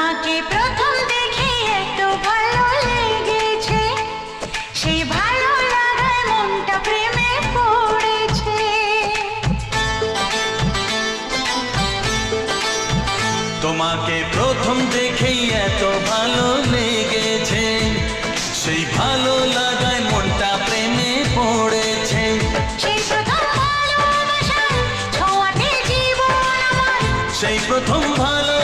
তোমাকে প্রথম দেখে এত ভালো লেগেছে, সেই ভালো লাগায় মনটা প্রেমে পড়েছে। তোমাকে প্রথম দেখেই এত ভালো লেগেছে, সেই ভালো লাগায় মনটা প্রেমে পড়েছে। সেই প্রথম ভালোবাসার ছোঁয়াতে জীবন আমার, সেই প্রথম ভালো